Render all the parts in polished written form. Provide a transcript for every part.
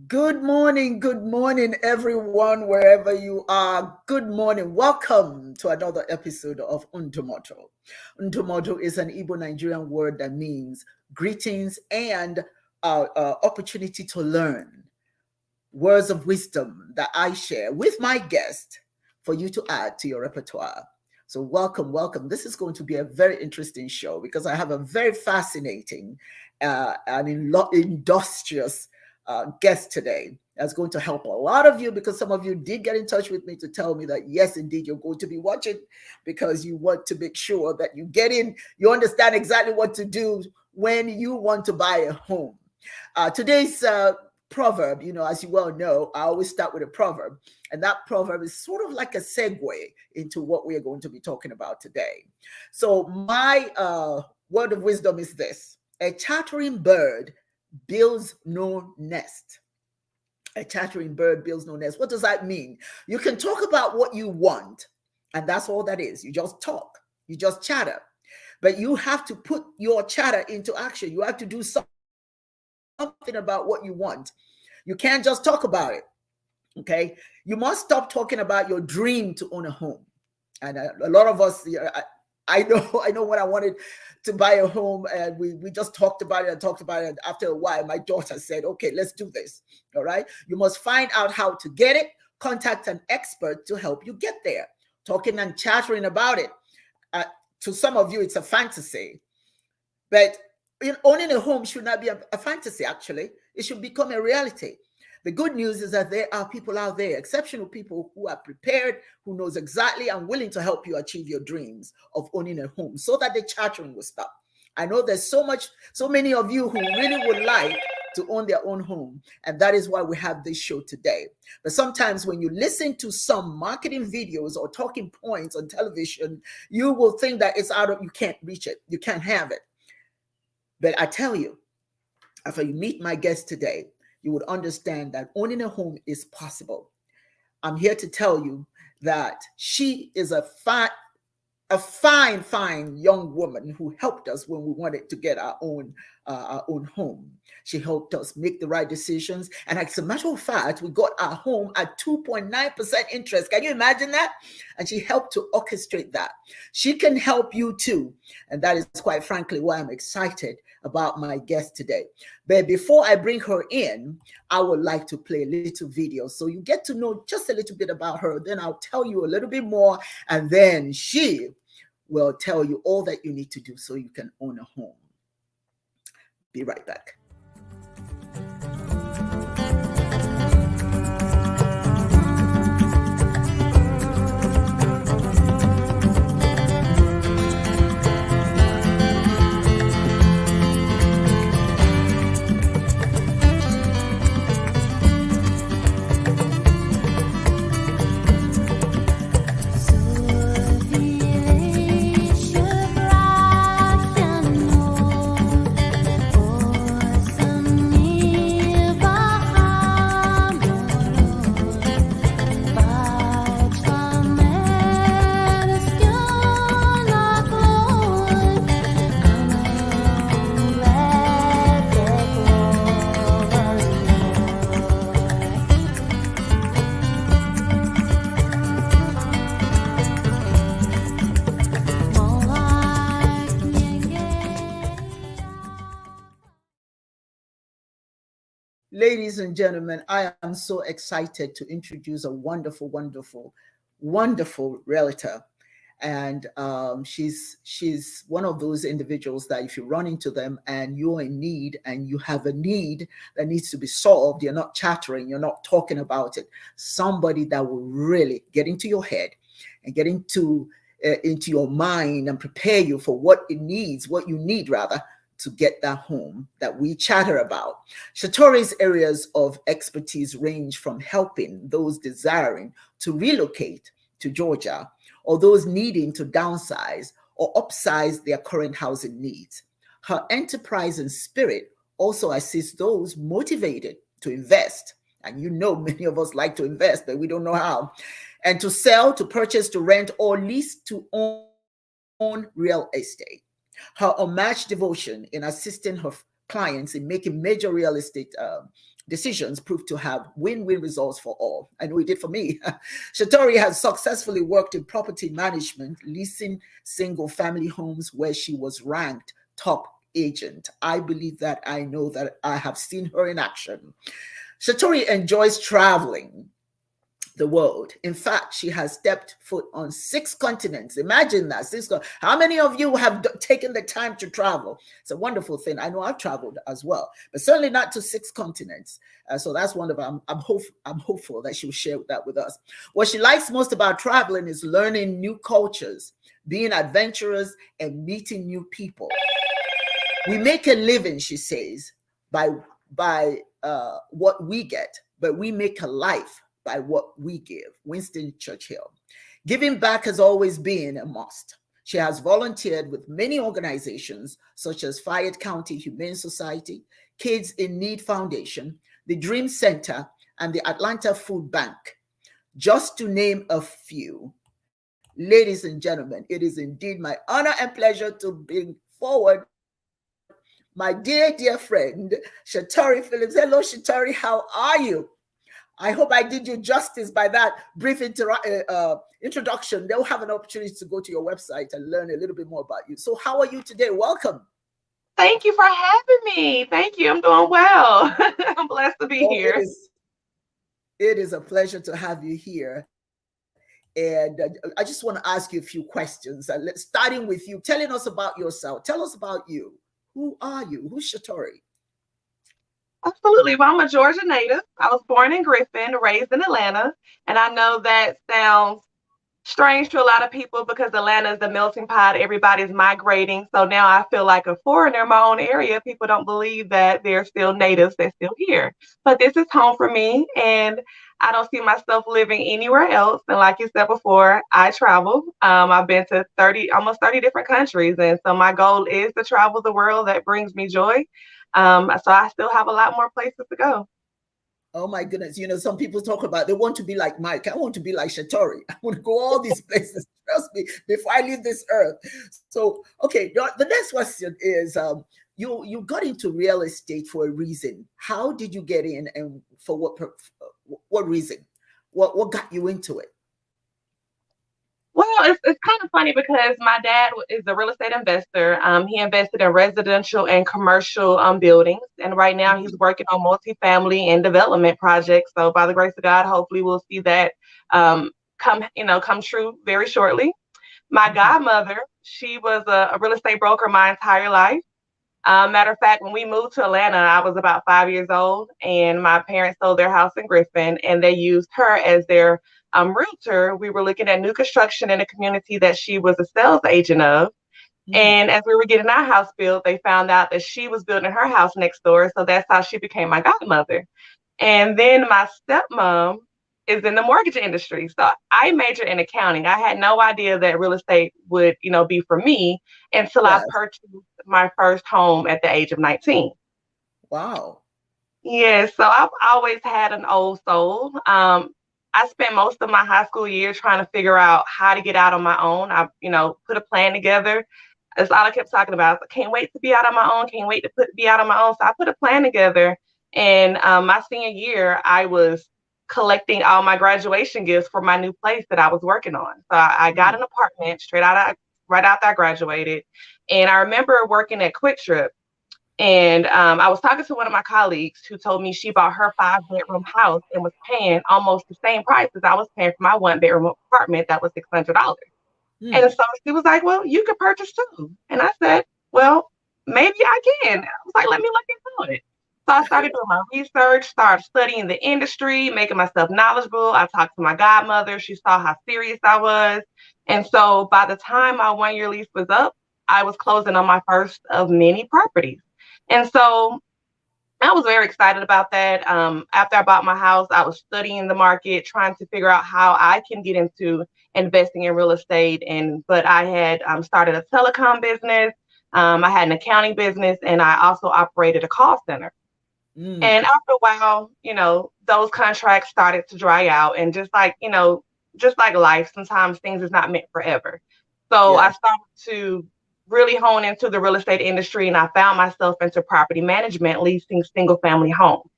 Good morning, everyone, wherever you are. Good morning. Welcome to another episode of Ndumodu. Ndumodu is an Igbo Nigerian word that means greetings and opportunity to learn. Words of wisdom that I share with my guest for you to add to your repertoire. So, welcome. This is going to be a very interesting show because I have a very fascinating and industrious guest today that's going to help a lot of you because some of you did get in touch with me to tell me that yes, indeed, you're going to be watching because you want to make sure that you get in, you understand exactly what to do when you want to buy a home. Today's proverb, as you well know, I always start with a proverb, and that proverb is sort of like a segue into what we are going to be talking about today. So my word of wisdom is this: a chattering bird builds no nest. A chattering bird builds no nest. What does that mean? You can talk about what you want, and that's all that is. You just talk, you just chatter, but you have to put your chatter into action. You have to do something about what you want. You can't just talk about it. Okay, you must stop talking about your dream to own a home. And a lot of us, I know when I wanted to buy a home, and we just talked about it and talked about it. And after a while, my daughter said, "Okay, let's do this." All right, you must find out how to get it. Contact an expert to help you get there. Talking and chattering about it. To some of you, it's a fantasy, but owning a home should not be a fantasy. Actually, it should become a reality. The good news is that there are people out there, exceptional people who are prepared, who knows exactly and willing to help you achieve your dreams of owning a home so that the chattering will stop. I know there's so many of you who really would like to own their own home, and that is why we have this show today. But sometimes when you listen to some marketing videos or talking points on television, you will think that you can't reach it, you can't have it. But I tell you, after you meet my guest today, you would understand that owning a home is possible. I'm here to tell you that she is a fine young woman who helped us when we wanted to get our own home. She helped us make the right decisions, and as a matter of fact, we got our home at 2.9% interest. Can you imagine that? And she helped to orchestrate that. She can help you too, and that is quite frankly why I'm excited about my guest today. But before I bring her in, I would like to play a little video so you get to know just a little bit about her. Then I'll tell you a little bit more, and then she will tell you all that you need to do so you can own a home. Be right back. Ladies and gentlemen, I am so excited to introduce a wonderful realtor. And she's one of those individuals that if you run into them and you're in need and you have a need that needs to be solved, you're not chattering, you're not talking about it. Somebody that will really get into your head and get into your mind and prepare you for what you need rather, to get that home that we chatter about. Shatorri's areas of expertise range from helping those desiring to relocate to Georgia, or those needing to downsize or upsize their current housing needs. Her enterprise and spirit also assists those motivated to invest. And many of us like to invest, but we don't know how. And to sell, to purchase, to rent, or lease to own real estate. Her unmatched devotion in assisting her clients in making major real estate decisions proved to have win-win results for all. I know it did for me. Shatorri has successfully worked in property management, leasing single-family homes where she was ranked top agent. I believe that. I know that. I have seen her in action. Shatorri enjoys traveling the world. In fact, she has stepped foot on 6 continents. Imagine that. How many of you have taken the time to travel? It's a wonderful thing. I know I've traveled as well, but certainly not to 6 continents. So that's wonderful. I'm hopeful that she'll share that with us. What she likes most about traveling is learning new cultures, being adventurous, and meeting new people. We make a living, she says, by what we get, but we make a life by what we give. Winston Churchill. Giving back has always been a must. She has volunteered with many organizations such as Fayette County Humane Society, Kids in Need Foundation, the Dream Center, and the Atlanta Food Bank, just to name a few. Ladies and gentlemen, it is indeed my honor and pleasure to bring forward my dear friend, Shatorri Phillips. Hello, Shatorri, how are you? I hope I did you justice by that brief introduction. They'll have an opportunity to go to your website and learn a little bit more about you. So how are you today? Welcome. Thank you for having me. Thank you. I'm doing well. I'm blessed to be here. It is a pleasure to have you here. And I just want to ask you a few questions. Starting with you, telling us about yourself. Tell us about you. Who are you? Who's Shatorri? Absolutely. Well, I'm a Georgia native. I was born in Griffin, raised in Atlanta. And I know that sounds strange to a lot of people because Atlanta is the melting pot. Everybody's migrating. So now I feel like a foreigner in my own area. People don't believe that they're still natives. They're still here. But this is home for me. And I don't see myself living anywhere else. And like you said before, I travel. I've been to almost 30 different countries. And so my goal is to travel the world. That brings me joy. So I still have a lot more places to go. Oh my goodness. Some people talk about they want to be like Mike. I want to be like Shatorri. I want to go all these places, trust me, before I leave this earth. So, okay, the next question is you got into real estate for a reason. How did you get in and for what reason? What got you into it? Well, it's kind of funny because my dad is a real estate investor. He invested in residential and commercial buildings, and right now he's working on multifamily and development projects. So, by the grace of God, hopefully we'll see that come true very shortly. My godmother, she was a real estate broker my entire life. Matter of fact, when we moved to Atlanta, I was about 5 years old, and my parents sold their house in Griffin, and they used her as their realtor. We were looking at new construction in a community that she was a sales agent of. And as we were getting our house built, they found out that she was building her house next door. So that's how she became my godmother. And then my stepmom is in the mortgage industry. So I majored in accounting. I had no idea that real estate would, be for me until I Yes. purchased my first home at the age of 19. Wow. Yeah, so I've always had an old soul. I spent most of my high school years trying to figure out how to get out on my own. I, put a plan together. That's all I kept talking about. I can't wait to be out on my own. Can't wait to be out on my own. So I put a plan together. And my senior year, I was collecting all my graduation gifts for my new place that I was working on. So I got an apartment right after I graduated. And I remember working at Quick Trip. And I was talking to one of my colleagues who told me she bought her 5-bedroom house and was paying almost the same price as I was paying for my 1-bedroom apartment that was $600. And so she was like, well, you could purchase too. And I said, well, maybe I can. I was like, let me look into it. So I started doing my research, started studying the industry, making myself knowledgeable. I talked to my godmother. She saw how serious I was. And so by the time my 1-year lease was up, I was closing on my first of many properties. And so I was very excited about that. After I bought my house, I was studying the market, trying to figure out how I can get into investing in real estate. But I had started a telecom business. I had an accounting business, and I also operated a call center. And after a while, those contracts started to dry out. And just like life, sometimes things is not meant forever. So I started to really hone into the real estate industry, and I found myself into property management, leasing single family homes.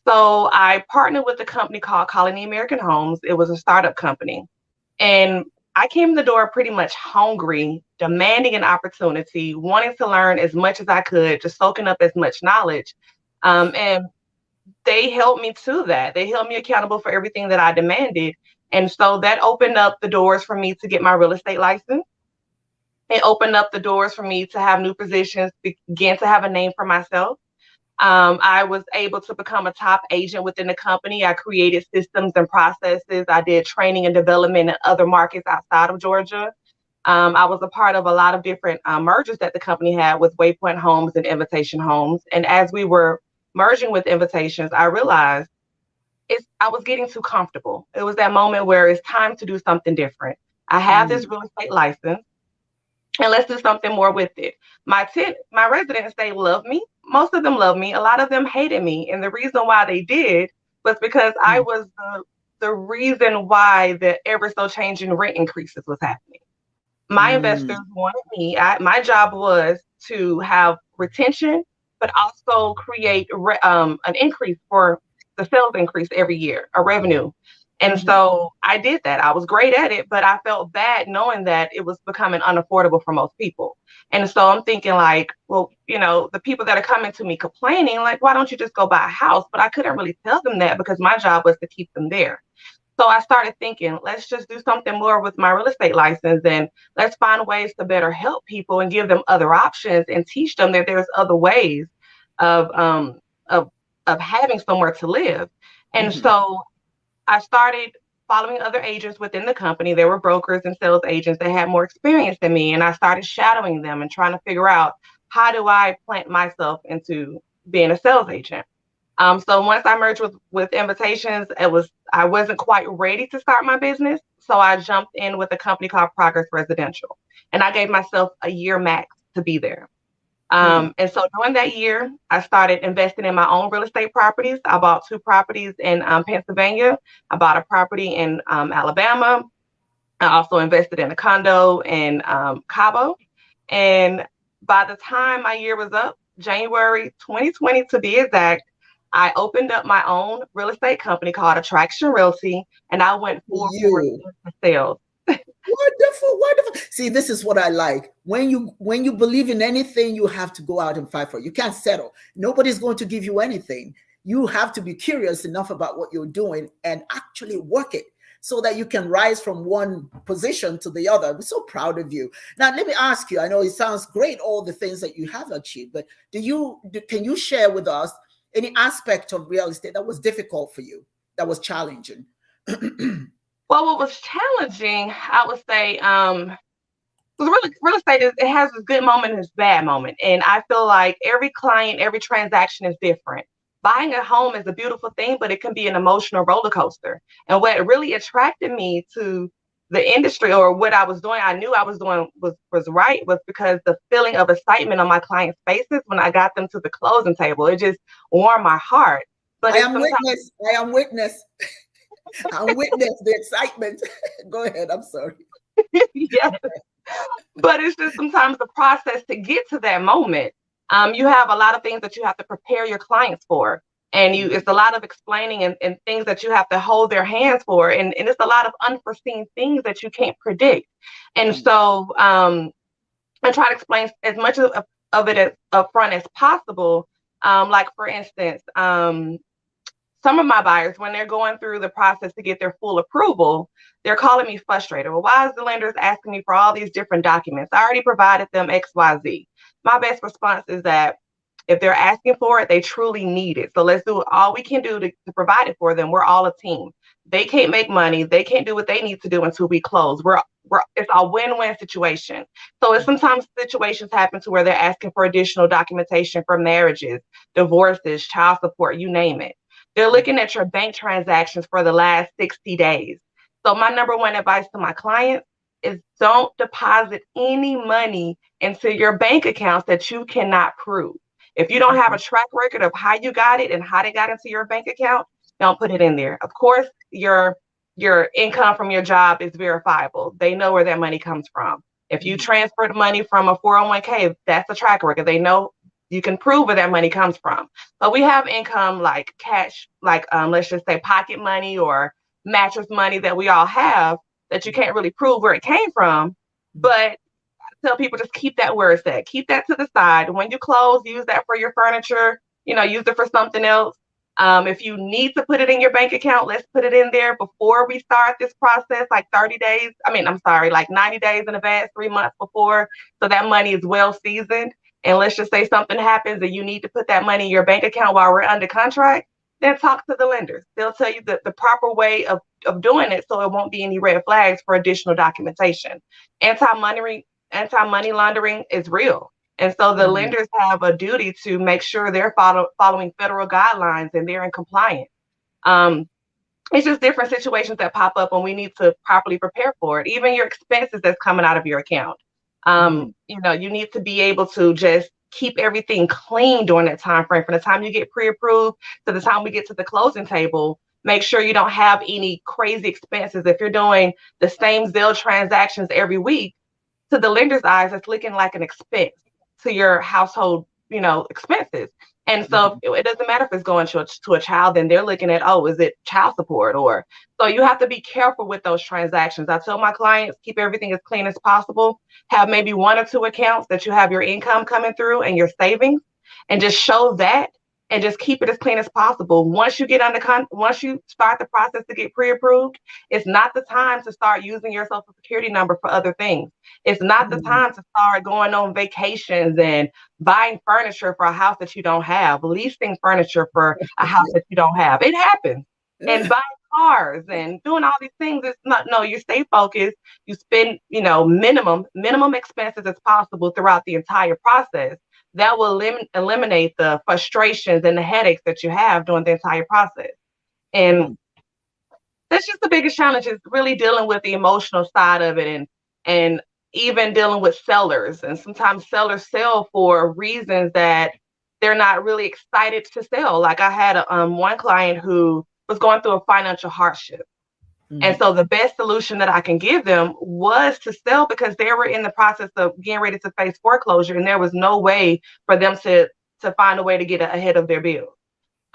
So I partnered with a company called Colony American Homes. It was a startup company. And I came in the door pretty much hungry, demanding an opportunity, wanting to learn as much as I could, just soaking up as much knowledge. And they held me to that. They held me accountable for everything that I demanded. And so that opened up the doors for me to get my real estate license. It opened up the doors for me to have new positions, begin to have a name for myself. I was able to become a top agent within the company. I created systems and processes. I did training and development in other markets outside of Georgia. I was a part of a lot of different mergers that the company had with Waypoint Homes and Invitation Homes. And as we were merging with Invitations, I realized I was getting too comfortable. It was that moment where it's time to do something different. I have this real estate license, and let's do something more with it. My residents, they love me. Most of them love me. A lot of them hated me, and the reason why they did was because I was the reason why the ever so changing rent increases was happening. My investors wanted me. My job was to have retention, but also create an increase for the sales increase every year, a revenue. And so I did that. I was great at it, but I felt bad knowing that it was becoming unaffordable for most people. And so I'm thinking like, well, the people that are coming to me complaining, like, why don't you just go buy a house? But I couldn't really tell them that because my job was to keep them there. So I started thinking, let's just do something more with my real estate license, and let's find ways to better help people and give them other options and teach them that there's other ways of um of of having somewhere to live. And so I started following other agents within the company. There were brokers and sales agents that had more experience than me, and I started shadowing them and trying to figure out, how do I plant myself into being a sales agent. So once I merged with Invitations, I wasn't quite ready to start my business. So I jumped in with a company called Progress Residential, and I gave myself a year max to be there. And so during that year, I started investing in my own real estate properties. I bought 2 properties in Pennsylvania. I bought a property in Alabama. I also invested in a condo in Cabo. And by the time my year was up, January 2020 to be exact, I opened up my own real estate company called Attraction Realty, and I went full force into sales. Wonderful, wonderful. See, this is what I like. When you believe in anything, you have to go out and fight for it. You can't settle. Nobody's going to give you anything. You have to be curious enough about what you're doing and actually work it so that you can rise from one position to the other. I'm so proud of you. Now, let me ask you, I know it sounds great, all the things that you have achieved, but can you share with us any aspect of real estate that was difficult for you, that was challenging? Well, what was challenging, I would say, was real estate it has its good moment and its bad moment. And I feel like every client, every transaction is different. Buying a home is a beautiful thing, but it can be an emotional roller coaster. And what really attracted me to the industry, or what I was doing, I knew I was doing was right, was because the feeling of excitement on my clients' faces when I got them to the closing table, it just warmed my heart. But I am witness. I witness the excitement. Go ahead. I'm sorry. Yes. But it's just sometimes the process to get to that moment. You have a lot of things that you have to prepare your clients for. And it's a lot of explaining and things that you have to hold their hands for. And it's a lot of unforeseen things that you can't predict. And so I try to explain as much of it as upfront as possible. Like, for instance, some of my buyers, when they're going through the process to get their full approval, they're calling me frustrated. Well, why is the lenders asking me for all these different documents? I already provided them X, Y, Z. My best response is that if they're asking for it, they truly need it. So let's do all we can do to provide it for them. We're all a team. They can't make money. They can't do what they need to do until we close. It's a win-win situation. So it's sometimes situations happen to where they're asking for additional documentation for marriages, divorces, child support, you name it. They're looking at your bank transactions for the last 60 days. So my number one advice to my clients is, don't deposit any money into your bank accounts that you cannot prove. If you don't have a track record of how you got it and how they got into your bank account, don't put it in there. Of course, your income from your job is verifiable. They know where that money comes from. If you transfer the money from a 401k, that's a track record. They know you can prove where that money comes from. But we have income like cash, like let's just say pocket money or mattress money that we all have that you can't really prove where it came from. But tell people just keep that where it's at. Keep that to the side. When you close, use that for your furniture. Use it for something else. If you need to put it in your bank account, let's put it in there before we start this process, like 30 days. Like 90 days in advance, 3 months before. So that money is well seasoned. And let's just say something happens and you need to put that money in your bank account while we're under contract, then talk to the lenders. They'll tell you the proper way of doing it so it won't be any red flags for additional documentation. Anti-money laundering is real. And so the lenders have a duty to make sure they're following federal guidelines and they're in compliance. It's just different situations that pop up when we need to properly prepare for it. Even your expenses that's coming out of your account. You need to be able to just keep everything clean during that time frame. From the time you get pre-approved to the time we get to the closing table, make sure you don't have any crazy expenses. If you're doing the same Zelle transactions every week, to the lender's eyes, it's looking like an expense to your household, expenses. And so it doesn't matter if it's going to a child, then they're looking at, oh, is it child support? Or so you have to be careful with those transactions. I tell my clients, keep everything as clean as possible. Have maybe 1 or 2 accounts that you have your income coming through and your savings, and just show that and just keep it as clean as possible. Once you get once you start the process to get pre-approved, it's not the time to start using your social security number for other things. It's not the time to start going on vacations and buying furniture for a house that you don't have, leasing furniture for a house that you don't have. It happens. And buying cars and doing all these things. It's not, no, you stay focused. You spend, minimum expenses as possible throughout the entire process. That will eliminate the frustrations and the headaches that you have during the entire process. And that's just the biggest challenge, is really dealing with the emotional side of it, and even dealing with sellers. And sometimes sellers sell for reasons that they're not really excited to sell. Like I had one client who was going through a financial hardship. And so the best solution that I can give them was to sell, because they were in the process of getting ready to face foreclosure, and there was no way for them to find a way to get ahead of their bills.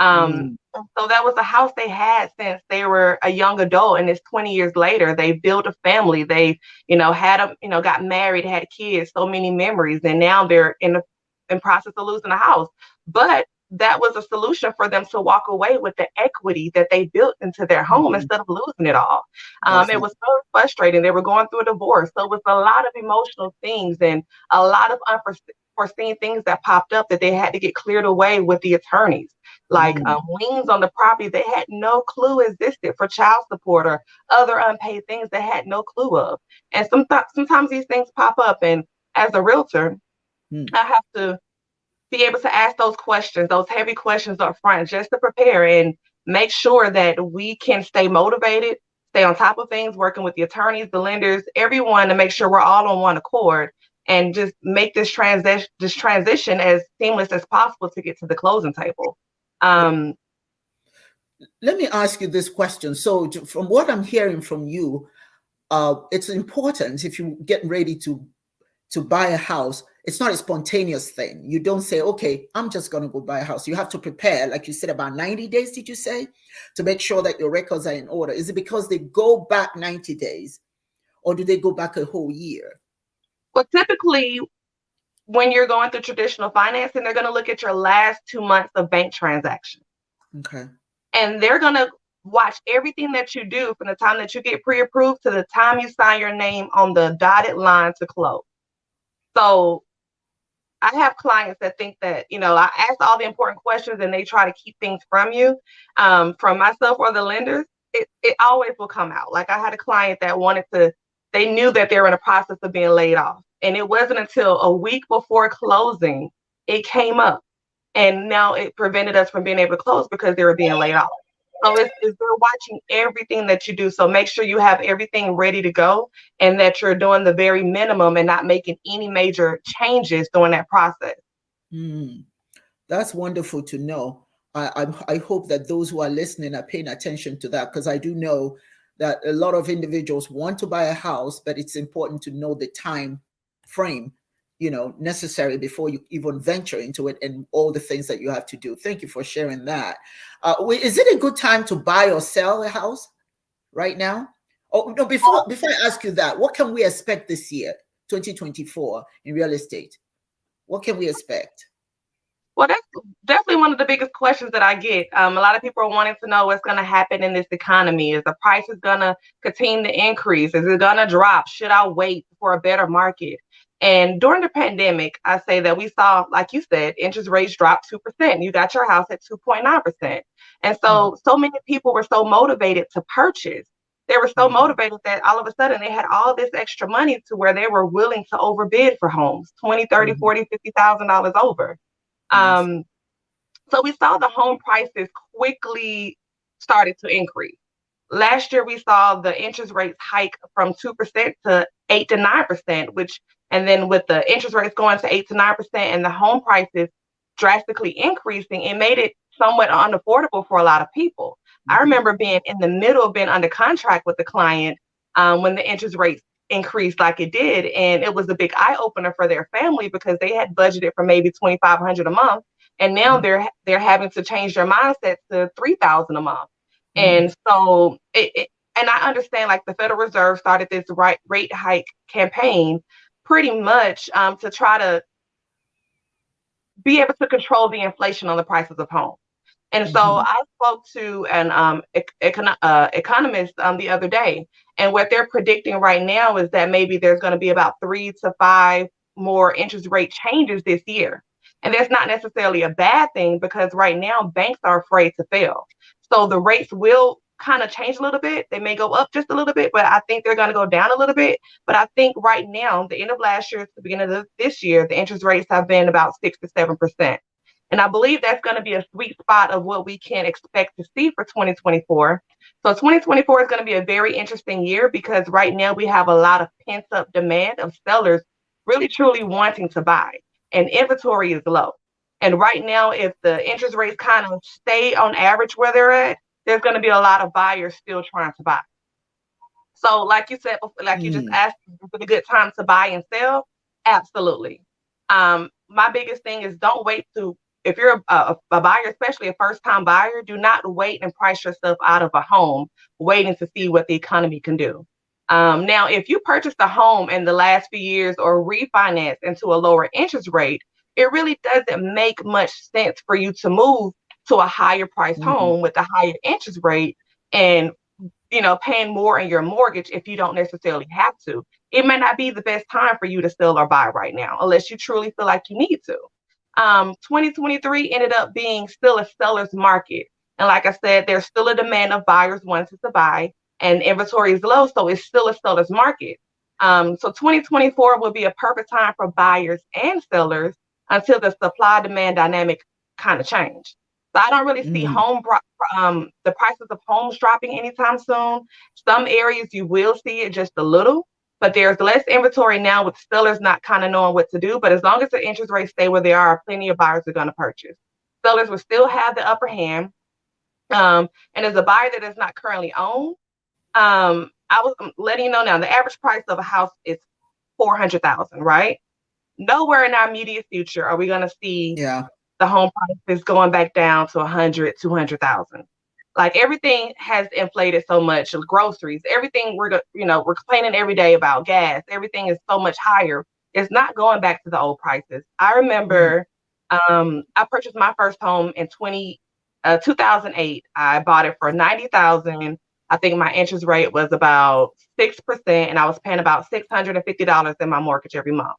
So that was a house they had since they were a young adult, and it's 20 years later. They built a family. They, got married, had kids, so many memories, and now they're in process of losing a house. But that was a solution for them to walk away with the equity that they built into their home instead of losing it all. It was so frustrating. They were going through a divorce. So it was a lot of emotional things and a lot of unforeseen things that popped up that they had to get cleared away with the attorneys. Like liens on the property they had no clue existed for child support or other unpaid things they had no clue of. And sometimes these things pop up. And as a realtor, I have to be able to ask those questions, those heavy questions up front, just to prepare and make sure that we can stay motivated, stay on top of things, working with the attorneys, the lenders, everyone, to make sure we're all on one accord and just make this transition as seamless as possible to get to the closing table. Let me ask you this question. So from what I'm hearing from you, it's important, if you get ready to buy a house, it's not a spontaneous thing. You don't say, okay, I'm just going to go buy a house. You have to prepare, like you said, about 90 days, did you say, to make sure that your records are in order? Is it because they go back 90 days, or do they go back a whole year? Well, typically, when you're going through traditional financing, they're going to look at your last 2 months of bank transactions. Okay. And they're going to watch everything that you do from the time that you get pre-approved to the time you sign your name on the dotted line to close. So I have clients that think that, I ask all the important questions and they try to keep things from you, from myself or the lenders. It always will come out. Like I had a client that they knew that they were in a process of being laid off. And it wasn't until a week before closing, it came up. And now it prevented us from being able to close because they were being laid off. So they're watching everything that you do. So make sure you have everything ready to go and that you're doing the very minimum and not making any major changes during that process. That's wonderful to know. I hope that those who are listening are paying attention to that, because I do know that a lot of individuals want to buy a house, but it's important to know the time frame necessary before you even venture into it, and all the things that you have to do. Thank you for sharing that. Is it a good time to buy or sell a house right now? Oh no, before I ask you that, what can we expect this year, 2024, in real estate? What can we expect? Well, that's definitely one of the biggest questions that I get. A lot of people are wanting to know what's going to happen in this economy. Is the prices going to continue to increase? Is it going to drop? Should I wait for a better market? And during the pandemic, I say that we saw, like you said, interest rates drop 2%. You got your house at 2.9%. And Mhm. so many people were so motivated to purchase. They were so Mhm. motivated that all of a sudden they had all this extra money to where they were willing to overbid for homes, 20, 30, Mhm. 40, $50,000 over. Yes. Um, so we saw the home prices quickly started to increase. Last year, we saw the interest rates hike from 2% to 8 to 9%, and then with the interest rates going to 8 to 9% and the home prices drastically increasing, it made it somewhat unaffordable for a lot of people. I Mhm. remember being in the middle of being under contract with the client when the interest rates increased like it did. And it was a big eye opener for their family because they had budgeted for maybe 2,500 a month, and now Mhm. they're having to change their mindset to 3,000 a month. Mhm. And so and I understand like the Federal Reserve started this rate hike campaign pretty much to try to be able to control the inflation on the prices of homes. And so Mhm. I spoke to an economist the other day, and what they're predicting right now is that maybe there's going to be about 3 to 5 more interest rate changes this year. And that's not necessarily a bad thing because right now banks are afraid to fail. So the rates will kind of change a little bit. They may go up just a little bit, but I think they're going to go down a little bit. But I think right now, the end of last year to the beginning of this year, the interest rates have been about 6 to 7%. And I believe that's going to be a sweet spot of what we can expect to see for 2024. So 2024 is going to be a very interesting year because right now we have a lot of pent up demand of sellers really truly wanting to buy, and inventory is low. And right now, if the interest rates kind of stay on average where they're at, there's going to be a lot of buyers still trying to buy. So, like you said, like you just Mm. asked, is it a good time to buy and sell? Absolutely. My biggest thing is don't wait to, if you're a buyer, especially a first time buyer, do not wait and price yourself out of a home waiting to see what the economy can do. Now, if you purchased a home in the last few years or refinance into a lower interest rate, it really doesn't make much sense for you to move to a higher priced Mhm. home with a higher interest rate and paying more in your mortgage if you don't necessarily have to. It may not be the best time for you to sell or buy right now, unless you truly feel like you need to. 2023 ended up being still a seller's market. And like I said, there's still a demand of buyers wanting to buy, and inventory is low, so it's still a seller's market. So 2024 will be a perfect time for buyers and sellers until the supply demand dynamic kind of change. So I don't really see Mm. the prices of homes dropping anytime soon. Some areas you will see it just a little, but there's less inventory now with sellers not kind of knowing what to do. But as long as the interest rates stay where they are, plenty of buyers are going to purchase. Sellers will still have the upper hand. And as a buyer that is not currently owned, I was letting you know now the average price of a house is 400,000, right? Nowhere in our immediate future are we going to see Yeah. the home price is going back down to 100, 200,000. Like everything has inflated so much. Groceries, everything we're complaining every day about gas. Everything is so much higher. It's not going back to the old prices. I Mm. remember I purchased my first home in 2008. I bought it for 90,000. I think my interest rate was about 6%, and I was paying about $650 in my mortgage every month.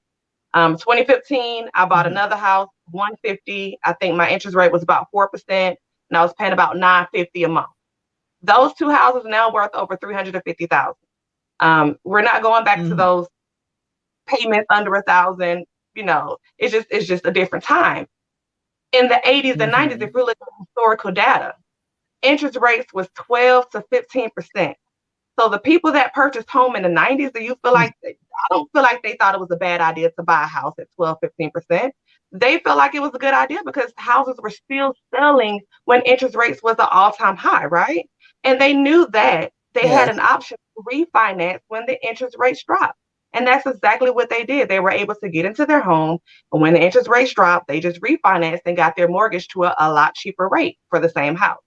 2015, I bought Mhm. another house, 150. I think my interest rate was about 4%, and I was paying about 950 a month. Those two houses now worth over 350,000. We're not going back to Mhm. those payments under 1,000. It's just a different time. In the 80s and 90s, if Mhm. we look at historical data, interest rates was 12 to 15%. So the people that purchased home in the 90s, do you feel Mm. like I don't feel like they thought it was a bad idea to buy a house at 12, 15%. They felt like it was a good idea because houses were still selling when interest rates was an all-time high, right? And they knew that they had Yes. an option to refinance when the interest rates dropped. And that's exactly what they did. They were able to get into their home. And when the interest rates dropped, they just refinanced and got their mortgage to a lot cheaper rate for the same house.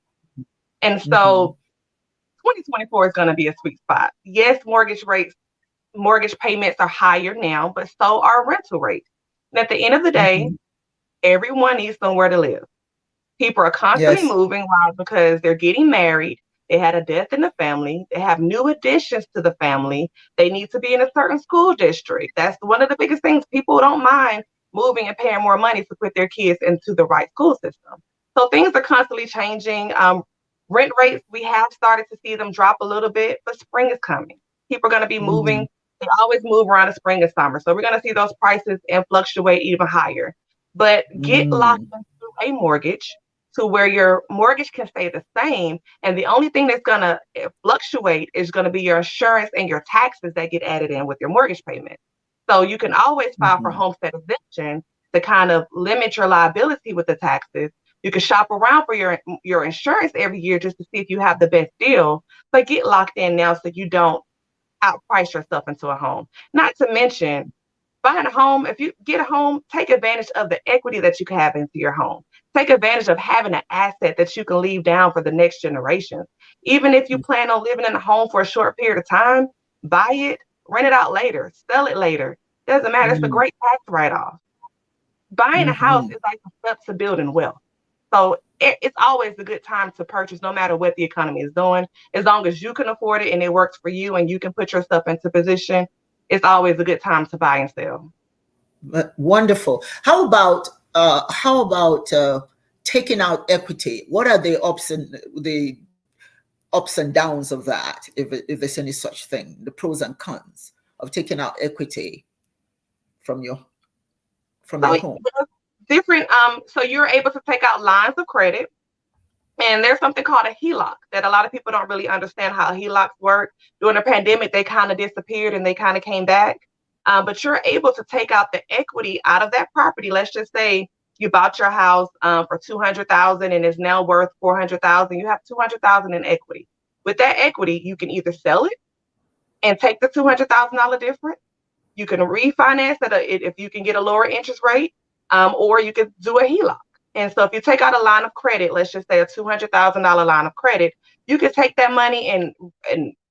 And Mm-hmm. so 2024 is going to be a sweet spot. Yes, mortgage payments are higher now, but so are rental rates. And at the end of the day, Mm-hmm. everyone needs somewhere to live. People are constantly Yes. moving. Why? Because they're getting married. They had a death in the family. They have new additions to the family. They need to be in a certain school district. That's one of the biggest things. People don't mind moving and paying more money to put their kids into the right school system. So things are constantly changing. Rent rates, we have started to see them drop a little bit, but spring is coming. People are going to be Mm-hmm. moving. They always move around the spring and summer. So we're going to see those prices and fluctuate even higher. But get locked Mm-hmm. into a mortgage to where your mortgage can stay the same. And the only thing that's going to fluctuate is going to be your insurance and your taxes that get added in with your mortgage payment. So you can always file for Mm-hmm. homestead exemption to kind of limit your liability with the taxes. You can shop around for your insurance every year just to see if you have the best deal, but get locked in now so you don't outprice yourself into a home. Not to mention, buying a home, if you get a home, take advantage of the equity that you can have into your home. Take advantage of having an asset that you can leave down for the next generation. Even if you plan on living in a home for a short period of time, buy it, rent it out later, sell it later. Doesn't matter. It's a Mm-hmm. great tax write off. Buying a house Mm-hmm. is like the steps to building wealth. So it's always a good time to purchase, no matter what the economy is doing. As long as you can afford it and it works for you and you can put yourself into position, it's always a good time to buy and sell. Wonderful. How about taking out equity? What are the ups and downs of that, if there's any such thing, the pros and cons of taking out equity from your from So your home? different. So you're able to take out lines of credit, and there's something called a HELOC that a lot of people don't really understand how HELOCs work. During the pandemic, they kind of disappeared and they kind of came back. But you're able to take out the equity out of that property. Let's just say you bought your house for 200,000 and is now worth 400,000. You have 200,000 in equity. With that equity, you can either sell it and take the $200,000 difference. You can refinance it if you can get a lower interest rate, or you could do a HELOC. And so if you take out a line of credit, let's just say a $200,000 line of credit, you could take that money and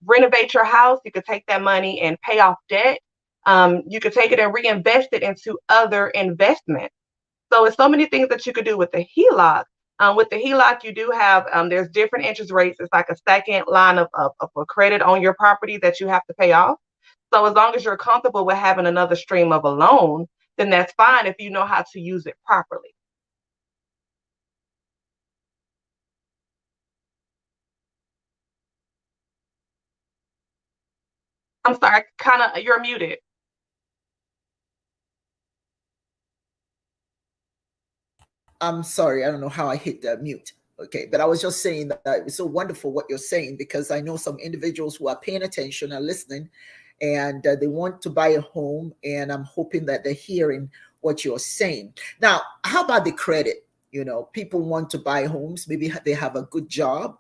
renovate your house. You could take that money and pay off debt. You could take it and reinvest it into other investments. So it's so many things that you could do with the HELOC. With the HELOC, you do have there's different interest rates. It's like a second line of a credit on your property that you have to pay off. So as long as you're comfortable with having another stream of a loan, then that's fine if you know how to use it properly. I'm sorry, kind of, you're muted. I'm sorry, I don't know how I hit that mute. Okay, but I was just saying that it's so wonderful what you're saying, because I know some individuals who are paying attention and listening, and they want to buy a home, and I'm hoping that they're hearing what you're saying. Now, how about the credit? People want to buy homes. Maybe they have a good job,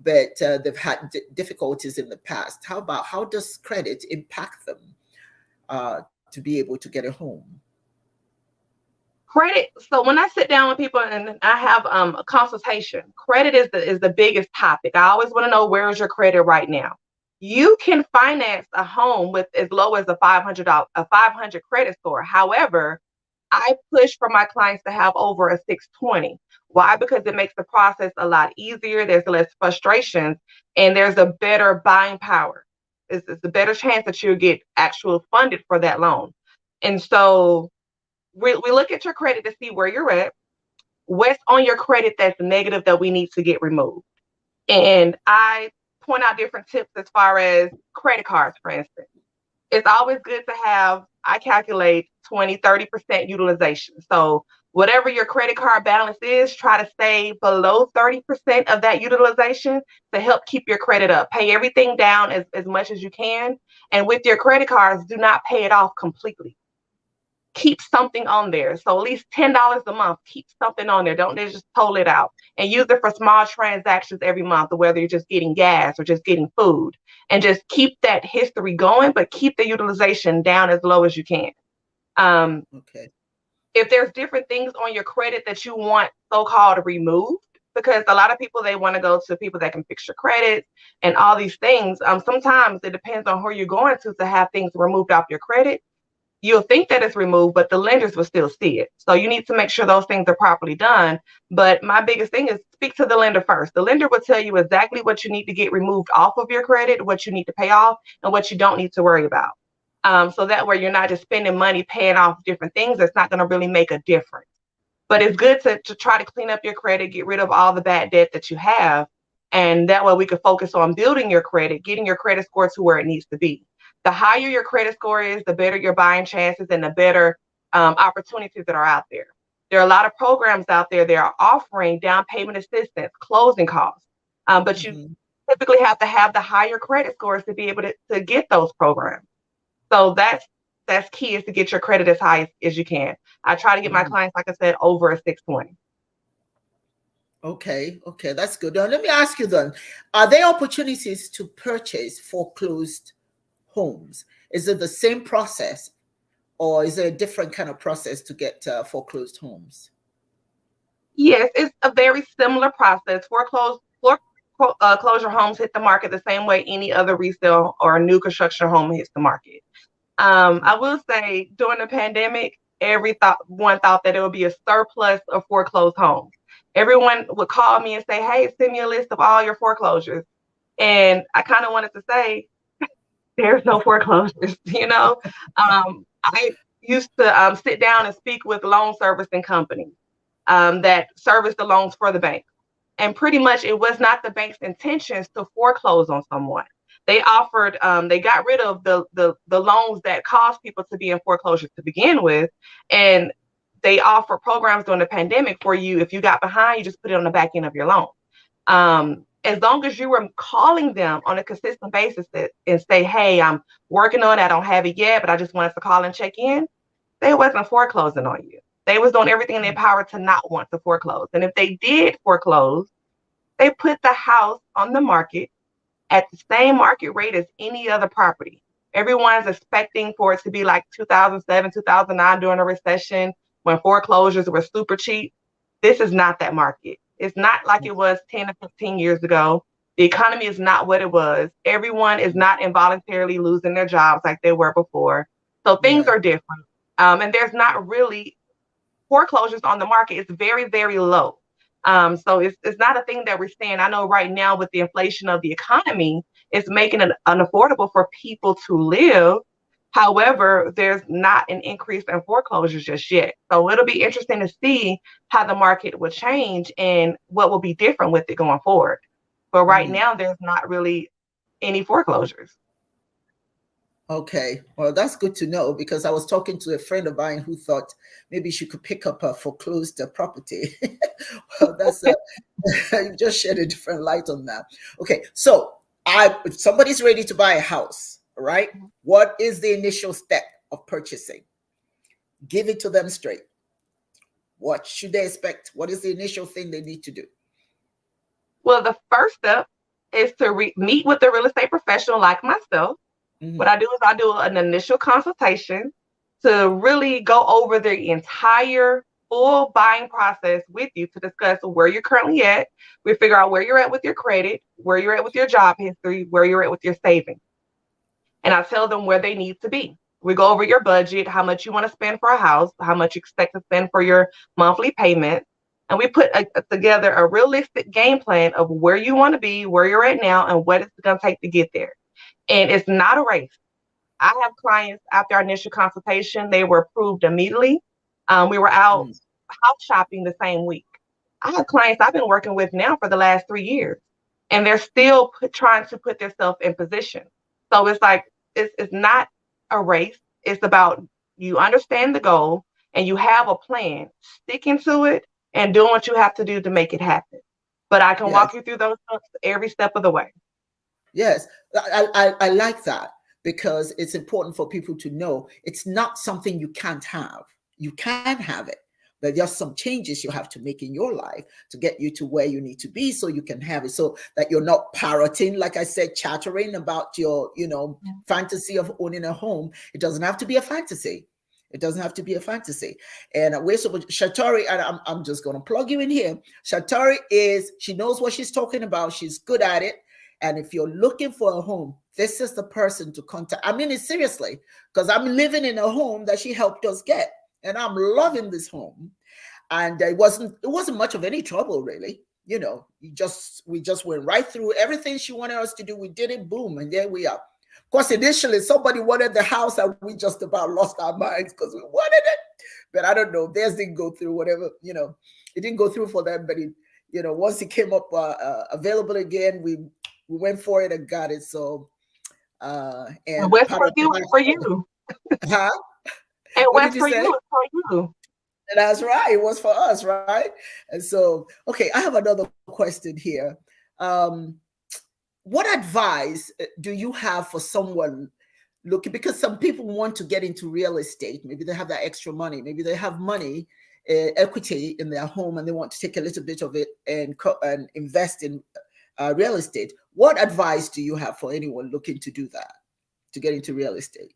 but they've had difficulties in the past. How does credit impact them to be able to get a home? Credit. So when I sit down with people and I have a consultation, credit is the biggest topic. I always want to know, where is your credit right now. You can finance a home with as low as a 500 credit score. However, I push for my clients to have over a 620. Why? Because it makes the process a lot easier. There's less frustrations and there's a better buying power. It's a better chance that you'll get actual funded for that loan. And so we look at your credit to see where you're at, what's on your credit that's negative that we need to get removed. And I point out different tips as far as credit cards, for instance. It's always good to have, I calculate 20, 30% utilization. So whatever your credit card balance is, try to stay below 30% of that utilization to help keep your credit up. Pay everything down as much as you can. And with your credit cards, do not pay it off completely. keep something on there. So at least $10 a month, keep something on there. Don't just total it out, and use it for small transactions every month, whether you're just getting gas or just getting food, and just keep that history going, but keep the utilization down as low as you can. Okay. If there's different things on your credit that you want so-called removed, because a lot of people, they want to go to people that can fix your credit and all these things. Sometimes it depends on who you're going to have things removed off your credit. You'll think that it's removed, but the lenders will still see it. So you need to make sure those things are properly done. But my biggest thing is speak to the lender first. The lender will tell you exactly what you need to get removed off of your credit, what you need to pay off, and what you don't need to worry about. So that way you're not just spending money paying off different things that's not going to really make a difference. But it's good to try to clean up your credit, get rid of all the bad debt that you have. And that way we can focus on building your credit, getting your credit score to where it needs to be. The higher your credit score is, the better your buying chances and the better opportunities that are out there. There are a lot of programs out there that are offering down payment assistance, closing costs. But you typically have to have the higher credit scores to be able to get those programs. So that's key, is to get your credit as high as you can. I try to get my clients, like I said, over a 620. Okay, that's good. Now, let me ask you then, are there opportunities to purchase foreclosed homes? Is it the same process, or is there a different kind of process to get foreclosed homes? Yes, it's a very similar process. Foreclosure homes hit the market the same way any other resale or new construction home hits the market. I will say during the pandemic, one thought that it would be a surplus of foreclosed homes. Everyone would call me and say, "Hey, send me a list of all your foreclosures." And I kind of wanted to say, there's no foreclosures. I used to sit down and speak with loan servicing companies that service the loans for the bank. And pretty much it was not the bank's intentions to foreclose on someone. They got rid of the loans that caused people to be in foreclosure to begin with. And they offer programs during the pandemic for you. If you got behind, you just put it on the back end of your loan. As long as you were calling them on a consistent basis and say, "Hey, I'm working on it. I don't have it yet, but I just wanted to call and check in," they wasn't foreclosing on you. They was doing everything in their power to not want to foreclose. And if they did foreclose, they put the house on the market at the same market rate as any other property. Everyone's expecting for it to be like 2007, 2009 during a recession when foreclosures were super cheap. This is not that market. It's not like it was 10 or 15 years ago. The economy is not what it was. Everyone is not involuntarily losing their jobs like they were before. So things are different. And there's not really foreclosures on the market. It's very, very low. So it's not a thing that we're seeing. I know right now with the inflation of the economy, it's making it unaffordable for people to live. However, there's not an increase in foreclosures just yet. So it'll be interesting to see how the market will change and what will be different with it going forward. But right now, there's not really any foreclosures. Okay, well, that's good to know, because I was talking to a friend of mine who thought maybe she could pick up a foreclosed property. Well, you just shed a different light on that. Okay, so if somebody's ready to buy a house, right? What is the initial step of purchasing? Give it to them straight. What should they expect? What is the initial thing they need to do? Well, the first step is to meet with a real estate professional like myself. What I do is I do an initial consultation to really go over the entire full buying process with you, to discuss where you're currently at. We figure out where you're at with your credit, where you're at with your job history, where you're at with your savings. And I tell them where they need to be. We go over your budget, how much you want to spend for a house, how much you expect to spend for your monthly payment. And we put together a realistic game plan of where you want to be, where you're at now, and what it's going to take to get there. And it's not a race. I have clients after our initial consultation, they were approved immediately. We were out house shopping the same week. I have clients I've been working with now for the last 3 years, and they're still trying to put themselves in position. So it's like, it's not a race. It's about you understand the goal and you have a plan, sticking to it and doing what you have to do to make it happen. But I can walk you through those steps every step of the way. Yes, I like that. because it's important for people to know it's not something you can't have. You can have it, but there's some changes you have to make in your life to get you to where you need to be so you can have it, so that you're not parroting, like I said, chattering about your, fantasy of owning a home. It doesn't have to be a fantasy. It doesn't have to be a fantasy. And we're so Shatorri, and I'm just going to plug you in here. Shatorri she knows what she's talking about. She's good at it. And if you're looking for a home, this is the person to contact. I mean it seriously, because I'm living in a home that she helped us get, and I'm loving this home. And it wasn't much of any trouble, really. We just went right through everything she wanted us to do. We did it, boom, and there we are. Of course, initially somebody wanted the house, and we just about lost our minds because we wanted it. But I don't know, theirs didn't go through. Whatever, it didn't go through for them. But once it came up available again, we went for it and got it. So, and West for you, for you. Huh? And West for you is for you. That's right. It was for us, right? And so, okay, I have another question here. What advice do you have for someone looking? Because some people want to get into real estate. Maybe they have that extra money. Maybe they have money, equity in their home, and they want to take a little bit of it and invest in real estate. What advice do you have for anyone looking to do that, to get into real estate?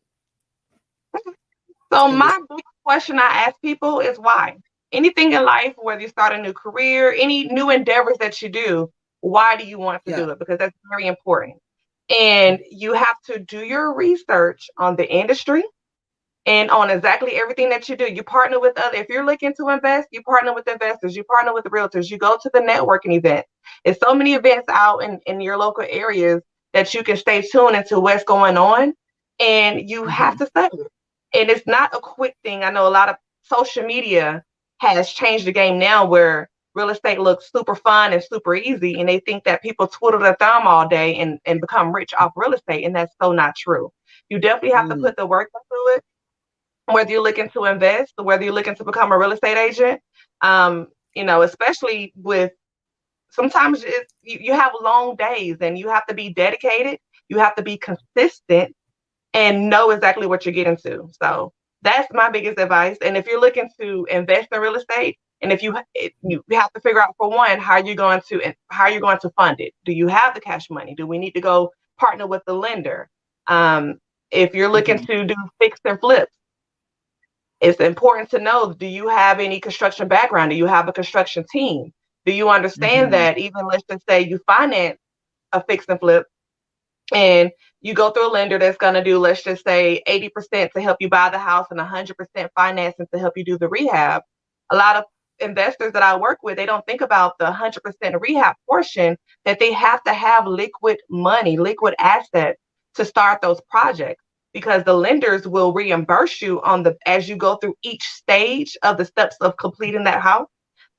So my big question I ask people is why? Anything in life, whether you start a new career, any new endeavors that you do, why do you want to do it? Because that's very important. And you have to do your research on the industry and on exactly everything that you do. You partner with if you're looking to invest, you partner with investors, you partner with the realtors, you go to the networking events. There's so many events out in your local areas that you can stay tuned into what's going on, and you have to study it. And it's not a quick thing. I know a lot of social media has changed the game now, where real estate looks super fun and super easy, and they think that people twiddle their thumb all day and become rich off real estate, and that's so not true. You definitely have to put the work into it, whether you're looking to invest or whether you're looking to become a real estate agent. Especially with sometimes you have long days, and you have to be dedicated. You have to be consistent and know exactly what you're getting to. So that's my biggest advice. And if you're looking to invest in real estate, and if you have to figure out, for one, how you're going to fund it. Do you have the cash money? Do we need to go partner with the lender? If you're looking to do fix and flips, it's important to know, do you have any construction background? Do you have a construction team? Do you understand that even, let's just say you finance a fix and flip, and you go through a lender that's going to do, let's just say, 80% to help you buy the house and 100% financing to help you do the rehab. A lot of investors that I work with, they don't think about the 100% rehab portion, that they have to have liquid money, liquid assets to start those projects, because the lenders will reimburse you as you go through each stage of the steps of completing that house.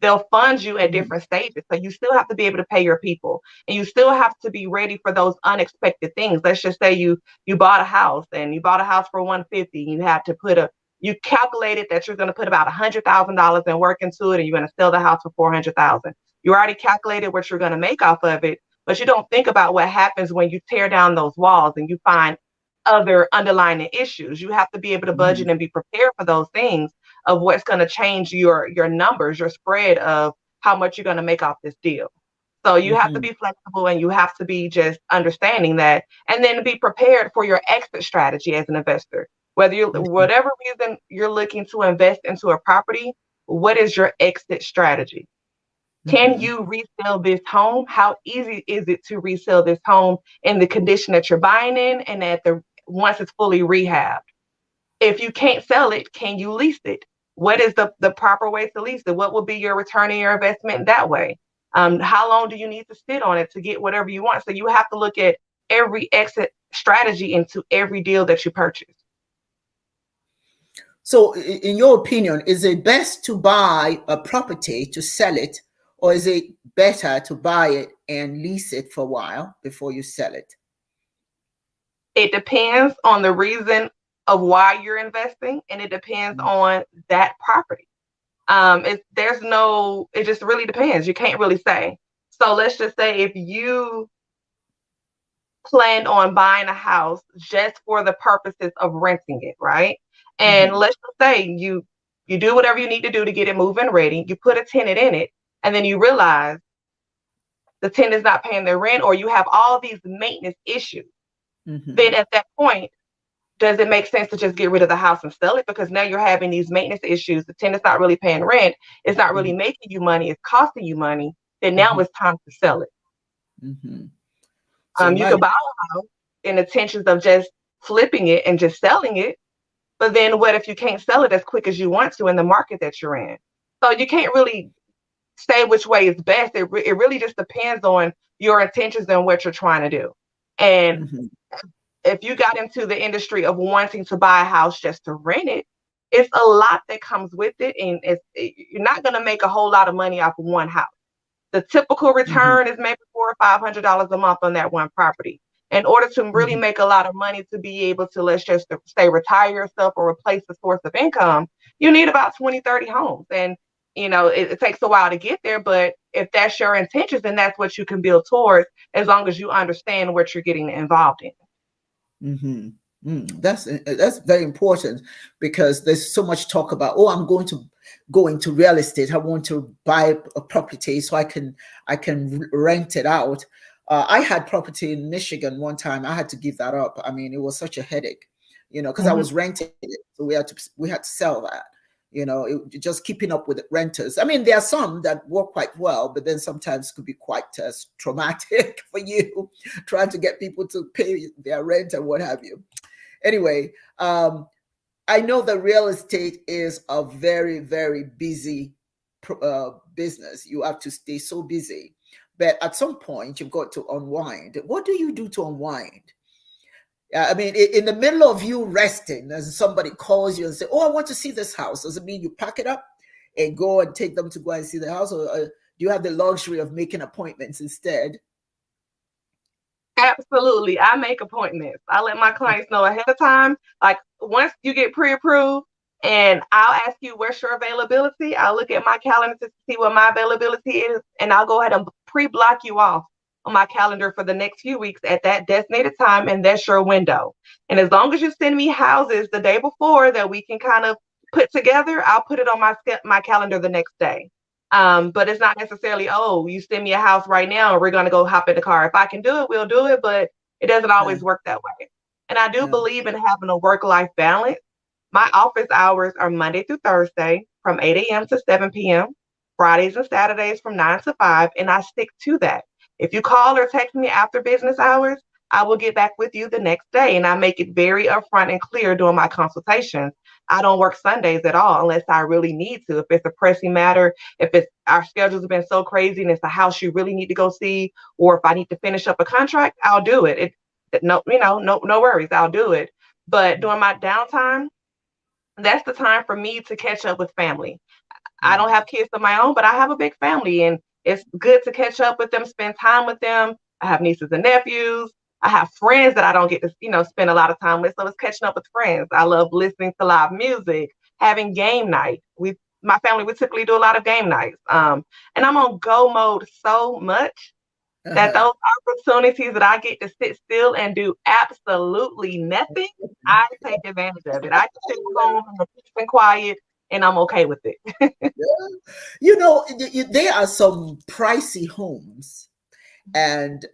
They'll fund you at different stages. So you still have to be able to pay your people, and you still have to be ready for those unexpected things. Let's just say you bought a house, and you bought a house for $150. You had to you calculated that you're going to put about $100,000 in work into it, and you're going to sell the house for $400,000. You already calculated what you're going to make off of it, but you don't think about what happens when you tear down those walls and you find other underlying issues. You have to be able to budget and be prepared for those things, of what's going to change your numbers, your spread of how much you're going to make off this deal. So you have to be flexible, and you have to be just understanding that, and then be prepared for your exit strategy as an investor. Whatever reason you're looking to invest into a property, what is your exit strategy? Can you resell this home? How easy is it to resell this home in the condition that you're buying in, and once it's fully rehabbed? If you can't sell it, can you lease it? What is the proper way to lease it? What will be your return on your investment that way? How long do you need to sit on it to get whatever you want? So you have to look at every exit strategy into every deal that you purchase. So in your opinion, is it best to buy a property to sell it, or is it better to buy it and lease it for a while before you sell it? It depends on the reason of why you're investing, and it depends on that property. It just really depends. You can't really say. So let's just say, if you planned on buying a house just for the purposes of renting it, right? And Mm-hmm. let's just say you do whatever you need to do to get it moving ready. You put a tenant in it, and then you realize the tenant's not paying their rent, or you have all these maintenance issues. Mm-hmm. Then at that point, does it make sense to just get rid of the house and sell it? Because now you're having these maintenance issues. The tenant's not really paying rent. It's not really making you money. It's costing you money. Then now Mm-hmm. it's time to sell it. Mm-hmm. So You my could buy a house in intentions of just flipping it and just selling it. But then what if you can't sell it as quick as you want to in the market that you're in? So you can't really say which way is best. It really just depends on your intentions and what you're trying to do. And mm-hmm. if you got into the industry of wanting to buy a house just to rent it, it's a lot that comes with it, and you're not going to make a whole lot of money off of one house. The typical Mm-hmm. return is maybe $400 or $500 a month on that one property. In order to really Mm-hmm. make a lot of money to be able to, let's just say, retire yourself or replace the source of income, you need about 20, 30 homes. And, it takes a while to get there, but if that's your intentions, then that's what you can build towards, as long as you understand what you're getting involved in. Mm-hmm. That's very important, because there's so much talk about, oh, I'm going to go into real estate. I want to buy a property so I can rent it out. I had property in Michigan one time. I had to give that up. I mean, it was such a headache, because I Mm-hmm. was renting it, so we had to sell that. Just keeping up with the renters. I mean, there are some that work quite well, but then sometimes could be quite traumatic for you, trying to get people to pay their rent and what have you. Anyway, I know that real estate is a very, very busy business. You have to stay so busy. But at some point, you've got to unwind. What do you do to unwind? I mean, in the middle of you resting, as somebody calls you and say, "Oh, I want to see this house," does it mean you pack it up and go and take them to go and see the house, or do you have the luxury of making appointments instead? Absolutely. I make appointments. I let my clients know ahead of time. Like, once you get pre-approved, and I'll ask you what's your availability. I'll look at my calendar to see what my availability is, and I'll go ahead and pre-block you off on my calendar for the next few weeks at that designated time, and that's your window. And as long as you send me houses the day before that we can kind of put together, I'll put it on my calendar the next day. But it's not necessarily, oh, you send me a house right now and we're going to go hop in the car. If I can do it, we'll do it, but it doesn't Yeah, always work that way. And I do yeah. believe in having a work-life balance. My office hours are Monday through Thursday from 8 a.m. to 7 p.m., Fridays and Saturdays from 9 to 5, and I stick to that. If you call or text me after business hours, I will get back with you the next day, and I make it very upfront and clear during my consultations. I don't work Sundays at all unless I really need to. If it's a pressing matter, if it's our schedules have been so crazy and it's a house you really need to go see, or if I need to finish up a contract, I'll do it. No worries, I'll do it. But during my downtime, that's the time for me to catch up with family. I don't Mm, have kids of my own, but I have a big family, and it's good to catch up with them, spend time with them. I have nieces and nephews. I have friends that I don't get to, spend a lot of time with. So it's catching up with friends. I love listening to live music, having game night. My family, we typically do a lot of game nights. And I'm on go mode so much that uh-huh. those opportunities that I get to sit still and do absolutely nothing, I take advantage of it. I can sit home in the peace and quiet, and I'm okay with it. There are some pricey homes, and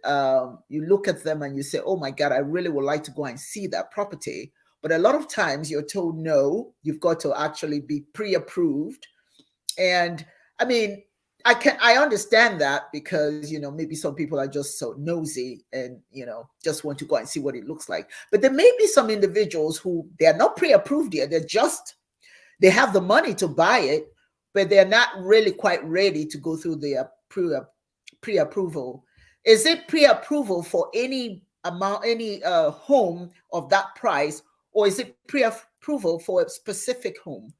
you look at them and you say, "Oh my God, I really would like to go and see that property." But a lot of times you're told no, you've got to actually be pre-approved. And I mean, I understand that, because maybe some people are just so nosy and just want to go and see what it looks like. But there may be some individuals who they are not pre-approved yet. They have the money to buy it, but they're not really quite ready to go through the pre-approval. Is it pre-approval for any amount, any home of that price, or is it pre-approval for a specific home?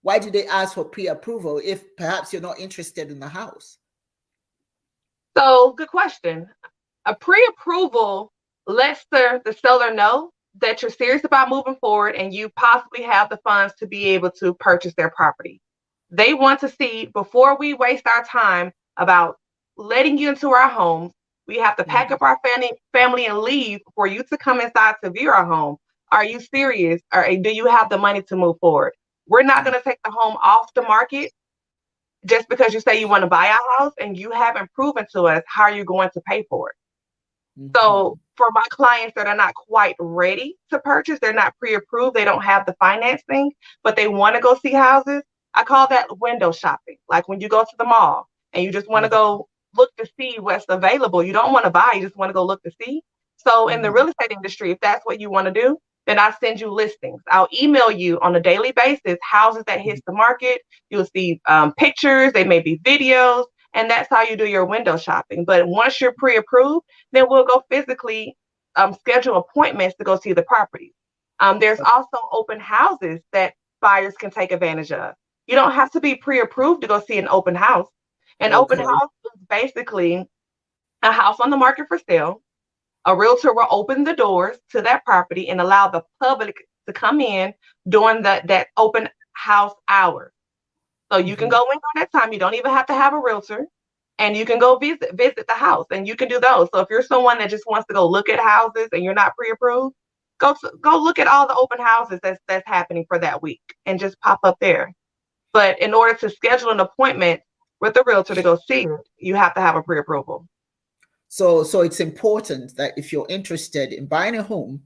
Why do they ask for pre-approval if perhaps you're not interested in the house? So, good question. A pre-approval lets the seller know that you're serious about moving forward and you possibly have the funds to be able to purchase their property. They want to see, before we waste our time about letting you into our homes, We have to pack up our family and leave for you to come inside to view our home. Are you serious? Or do you have the money to move forward? We're not going to take the home off the market just because you say you want to buy a house and you haven't proven to us how you're going to pay for it. So for my clients that are not quite ready to purchase, they're not pre-approved, they don't have the financing, but they want to go see houses, I call that window shopping. Like when you go to the mall and you just want to go look to see what's available. You don't want to buy, you just want to go look to see. So in the real estate industry, if that's what you want to do, then I send you listings. I'll email you on a daily basis houses that hits the market. You'll see pictures, they may be videos, and that's how you do your window shopping. But once you're pre-approved, then we'll go physically schedule appointments to go see the property. There's also open houses that buyers can take advantage of. You don't have to be pre-approved to go see an open house. An open house is basically a house on the market for sale. A realtor will open the doors to that property and allow the public to come in during that open house hours. So you can go in during that time. You don't even have to have a realtor, and you can go visit the house, and you can do those. So if you're someone that just wants to go look at houses and you're not pre-approved, go look at all the open houses that's happening for that week and just pop up there. But in order to schedule an appointment with the realtor to go see it, you have to have a pre-approval. So it's important that if you're interested in buying a home,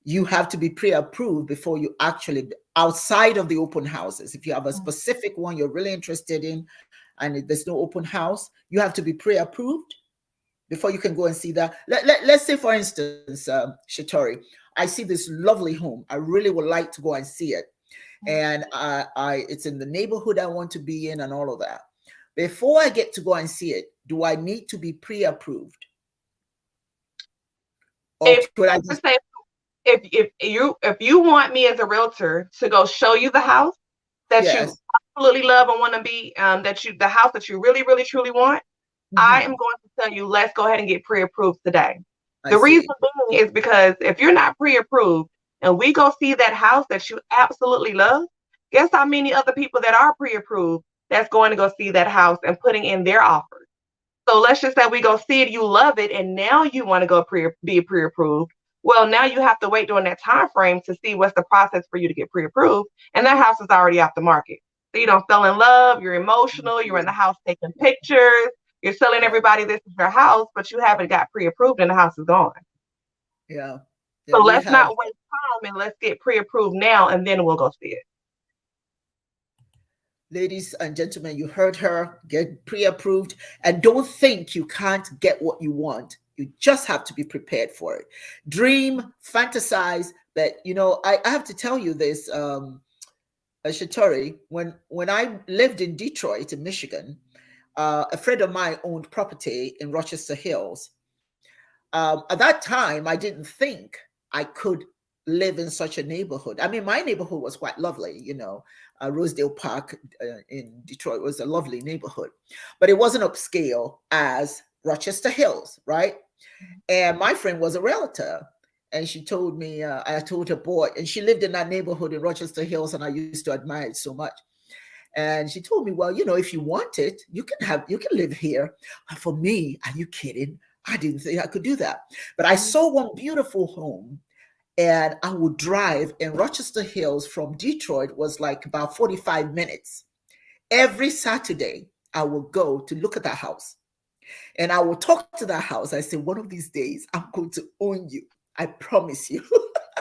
you have to be pre-approved before you actually, outside of the open houses. If you have a specific one you're really interested in and there's no open house, you have to be pre-approved before you can go and see that. Let's say, for instance, Shatorri, I see this lovely home. I really would like to go and see it. And it's in the neighborhood I want to be in and all of that. Before I get to go and see it, do I need to be pre-approved? Or could I just say, if you want me as a realtor to go show you the house that you absolutely love and want to be, the house that you really, really, truly want, I am going to tell you, let's go ahead and get pre-approved today. The reason being is because if you're not pre-approved and we go see that house that you absolutely love, guess how many other people that are pre-approved that's going to go see that house and putting in their offers. So let's just say we go see it, you love it, and now you want to go be pre-approved. Well, now you have to wait during that time frame to see what's the process for you to get pre-approved, and that house is already off the market. So you don't fell in love, you're emotional, you're in the house taking pictures, you're telling everybody this is your house, but you haven't got pre-approved and the house is gone. Yeah. So let's not waste time and let's get pre-approved now, and then we'll go see it. Ladies and gentlemen, you heard her. Get pre-approved, and don't think you can't get what you want. You just have to be prepared for it. Dream, fantasize. But I have to tell you this, Shatorri. When I lived in Detroit, in Michigan, a friend of mine owned property in Rochester Hills. At that time, I didn't think I could live in such a neighborhood. I mean, my neighborhood was quite lovely, Rosedale Park in Detroit was a lovely neighborhood, but it wasn't upscale as Rochester Hills, right? And my friend was a realtor, and she told me, I told her, boy, and she lived in that neighborhood in Rochester Hills, and I used to admire it so much. And she told me, well, if you want it, you can live here. And for me, are you kidding? I didn't think I could do that. But I saw one beautiful home, and I would drive in Rochester Hills from Detroit, was like about 45 minutes. Every Saturday, I would go to look at that house. And I will talk to that house. I say, one of these days, I'm going to own you. I promise you.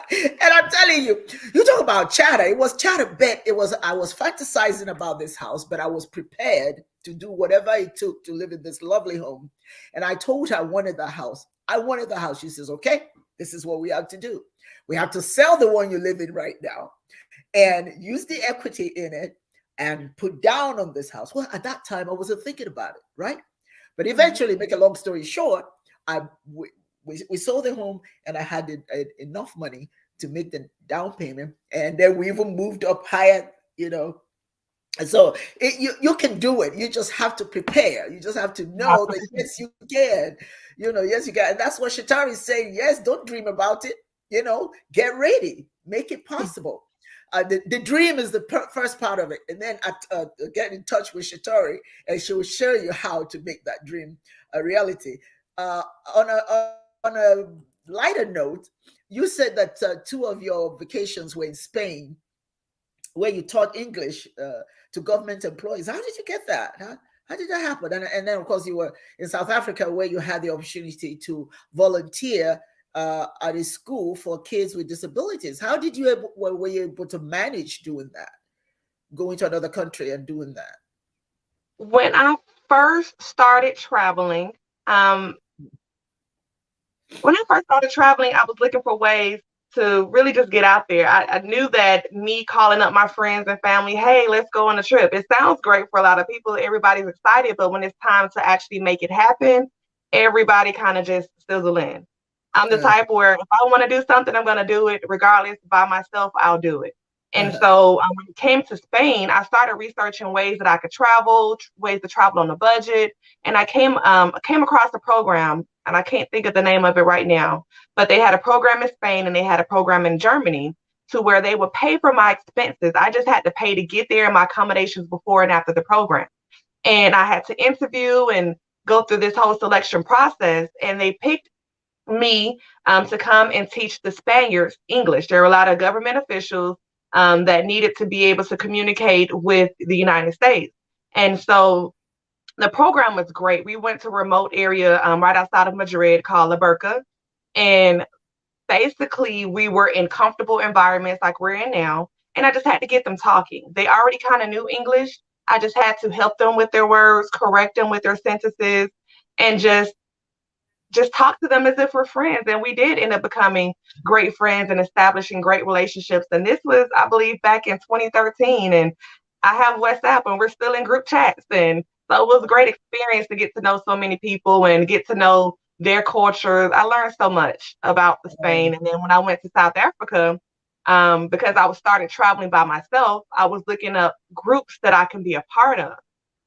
And I'm telling you, you talk about chatter. It was chatter, bet I was fantasizing about this house, but I was prepared to do whatever it took to live in this lovely home. And I told her I wanted the house. I wanted the house. She says, okay, this is what we have to do. We have to sell the one you live in right now and use the equity in it and put down on this house. Well, at that time, I wasn't thinking about it, right? But eventually, make a long story short, we sold the home, and I had enough money to make the down payment, and then we even moved up higher, And so you can do it. You just have to prepare. You just have to know that yes, you can. Yes, you can. And that's what Shatorri is saying. Yes, don't dream about it. Get ready. Make it possible. The dream is the first part of it, and then get in touch with Shatorri, and she will show you how to make that dream a reality. Uh, on a lighter note, you said that two of your vacations were in Spain, where you taught English to government employees. How did you get that? How did that happen? And then, of course, you were in South Africa, where you had the opportunity to volunteer at a school for kids with disabilities. How did you were you able to manage doing that, going to another country and doing that? When I first started traveling, um, when I first started traveling, I was looking for ways to really just get out there. I knew that me calling up my friends and family, hey, let's go on a trip. It sounds great for a lot of people. Everybody's excited, but when it's time to actually make it happen, everybody kind of just sizzle in. I'm the Uh, type where if I want to do something, I'm going to do it regardless by myself, I'll do it. And uh-huh. so when it came to Spain, I started researching ways that I could travel, ways to travel on a budget, and I came across a program, and I can't think of the name of it right now, but they had a program in Spain and they had a program in Germany to where they would pay for my expenses. I just had to pay to get there and my accommodations before and after the program. And I had to interview and go through this whole selection process, and they picked me to come and teach the Spaniards English. There were a lot of government officials that needed to be able to communicate with the United States. And so the program was great. We went to a remote area right outside of Madrid called La Burca. And basically, we were in comfortable environments like we're in now. And I just had to get them talking. They already kind of knew English. I just had to help them with their words, correct them with their sentences, and just talk to them as if we're friends. And we did end up becoming great friends and establishing great relationships. And this was, I believe, back in 2013. And I have WhatsApp and we're still in group chats. And so it was a great experience to get to know so many people and get to know their cultures. I learned so much about the Spain. And then when I went to South Africa, because I was started traveling by myself, I was looking up groups that I can be a part of.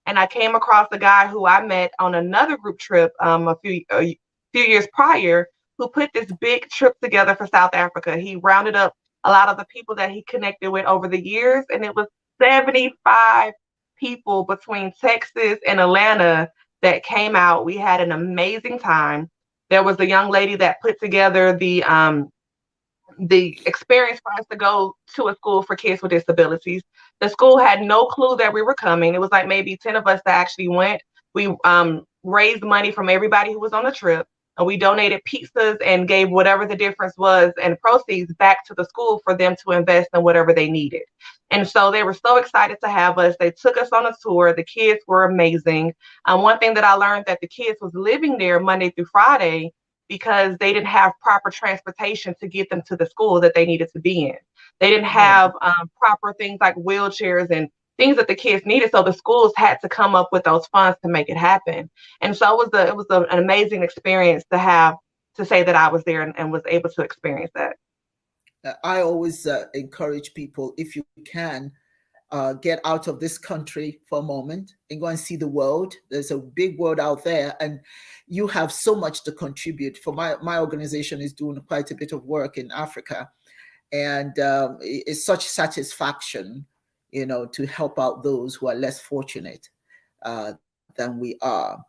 And I came across a guy who I met on another group trip few years prior, who put this big trip together for South Africa. He rounded up a lot of the people that he connected with over the years, and it was 75 people between Texas and Atlanta that came out. We had an amazing time. There was a young lady that put together the experience for us to go to a school for kids with disabilities. The school had no clue that we were coming. It was like maybe 10 of us that actually went. We raised money from everybody who was on the trip, and we donated pizzas and gave whatever the difference was and proceeds back to the school for them to invest in whatever they needed. And so they were so excited to have us. They took us on a tour. The kids were amazing. One thing that I learned that the kids was living there Monday through Friday because they didn't have proper transportation to get them to the school that they needed to be in. They didn't Oh, have proper things like wheelchairs and things that the kids needed. So the schools had to come up with those funds to make it happen. And so an amazing experience to have to say that I was there and was able to experience that. I always encourage people, if you can, get out of this country for a moment and go and see the world. There's a big world out there, and you have so much to contribute. For my organization is doing quite a bit of work in Africa, and it's such satisfaction, to help out those who are less fortunate than we are.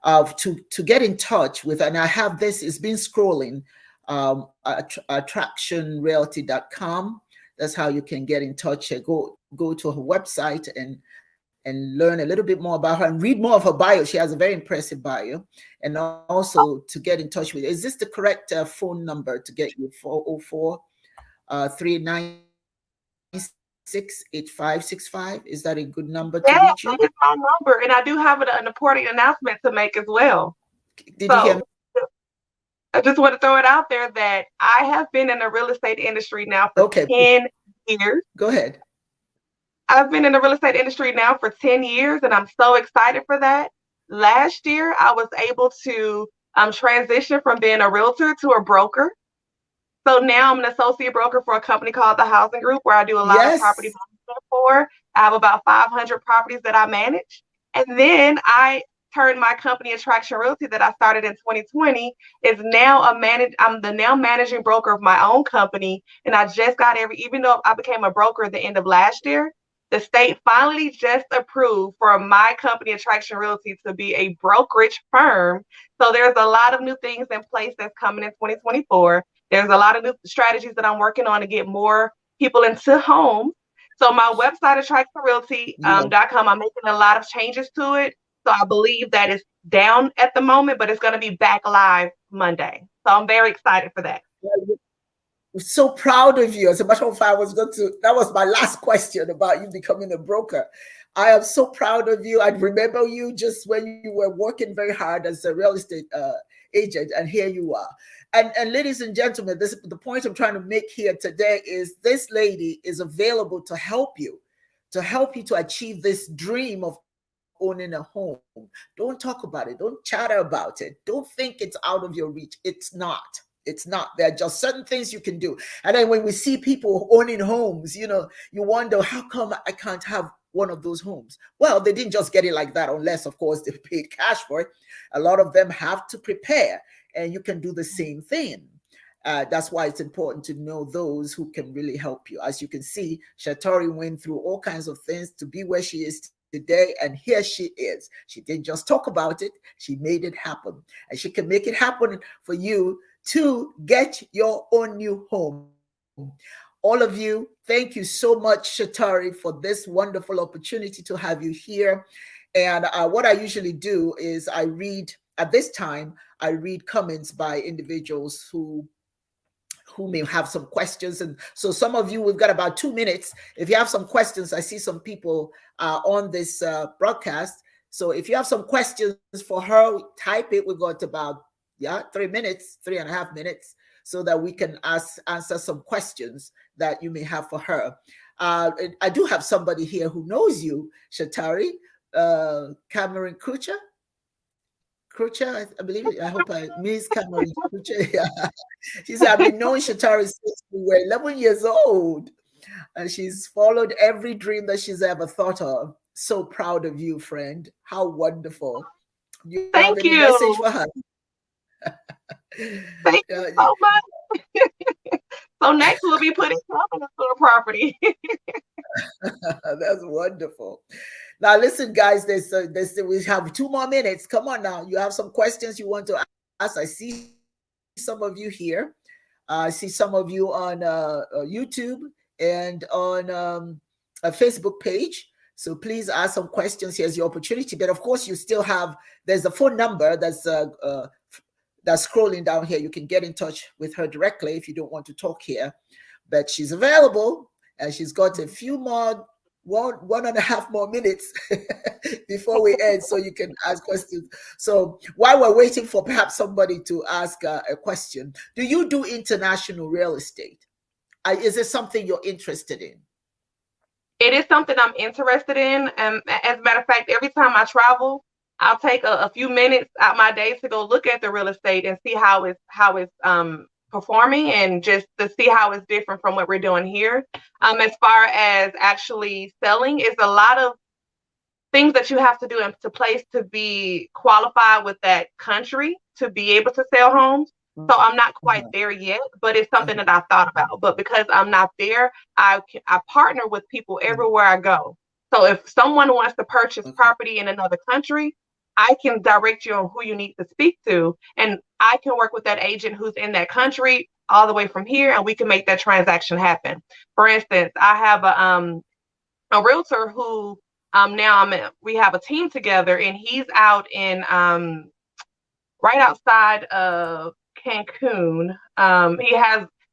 To get in touch with, and I have this. It's been scrolling. Attractionrealty.com. That's how you can get in touch. Go to her website and learn a little bit more about her and read more of her bio. She has a very impressive bio. And also to get in touch with. Is this the correct phone number to get you? 404 396 8565. Is that a good number to reach you? Yeah, that is my number. And I do have an important announcement to make as well. Did you hear me? So I just want to throw it out there that I have been in the real estate industry now for Okay, 10 years. go ahead. I've been in the real estate industry now for 10 years, and I'm so excited for that. Last year, I was able to transition from being a realtor to a broker. So now I'm an associate broker for a company called the Housing Group, where I do a lot of property Yes. management for. I have about 500 properties that I manage. And then I turned my company Attraction Realty that I started in 2020 is now I'm the now managing broker of my own company. And I just got even though I became a broker at the end of last year, the state finally just approved for my company, Attraction Realty, to be a brokerage firm. So there's a lot of new things in place that's coming in 2024. There's a lot of new strategies that I'm working on to get more people into homes. So my website, attractionrealty.com, I'm making a lot of changes to it. So I believe that it's down at the moment, but it's going to be back live Monday. So I'm very excited for that. We're so proud of you. As a matter of fact, that was my last question about you becoming a broker. I am so proud of you. I remember you just when you were working very hard as a real estate agent, and here you are. And ladies and gentlemen, the point I'm trying to make here today is this lady is available to help you to achieve this dream of owning a home. Don't talk about it. Don't chatter about it. Don't think it's out of your reach. It's not. It's not. There are just certain things you can do. And then when we see people owning homes, you wonder, how come I can't have one of those homes? Well, they didn't just get it like that, unless, of course, they paid cash for it. A lot of them have to prepare, and you can do the same thing. That's why it's important to know those who can really help you. As you can see, Shatorri went through all kinds of things to be where she is today, and here she is. She didn't just talk about it, she made it happen. And she can make it happen for you to get your own new home. All of you, thank you so much, Shatorri, for this wonderful opportunity to have you here. And what I usually do is at this time, I read comments by individuals who may have some questions. And so some of you, we've got about 2 minutes. If you have some questions, I see some people on this broadcast. So if you have some questions for her, type it. We've got about 3 minutes, 3.5 minutes, so that we can answer some questions that you may have for her. I do have somebody here who knows you, Shatorri, Cameron Krucha. I believe it. I hope Miss Cameron Krucha. Yeah. She said, I've been knowing Shatorri since we were 11 years old, and she's followed every dream that she's ever thought of. So proud of you, friend. How wonderful. You have Thank any you. message for her? Thank you so much. So next we'll be putting covenants on the property. That's wonderful. Now listen, guys, we have 2 more minutes. Come on now. You have some questions you want to ask. I see some of you here. I see some of you on YouTube and on a Facebook page. So please ask some questions. Here's your opportunity. But of course, there's a phone number that's scrolling down here. You can get in touch with her directly if you don't want to talk here. But she's available, and she's got a few more, 1.5 more minutes before we end, so you can ask questions. So while we're waiting for perhaps somebody to ask a question, do you do international real estate? Is it something you're interested in? It is something I'm interested in. As a matter of fact, every time I travel, I'll take a few minutes out my day to go look at the real estate and see how it's performing, and just to see how it's different from what we're doing here. As far as actually selling, it's a lot of things that you have to do into place to be qualified with that country to be able to sell homes. So I'm not quite there yet, but it's something that I thought about. But because I'm not there, I partner with people everywhere I go. So if someone wants to purchase property in another country, I can direct you on who you need to speak to, and I can work with that agent who's in that country all the way from here, and we can make that transaction happen. For instance, I have a realtor who we have a team together, and he's out in right outside of Cancun.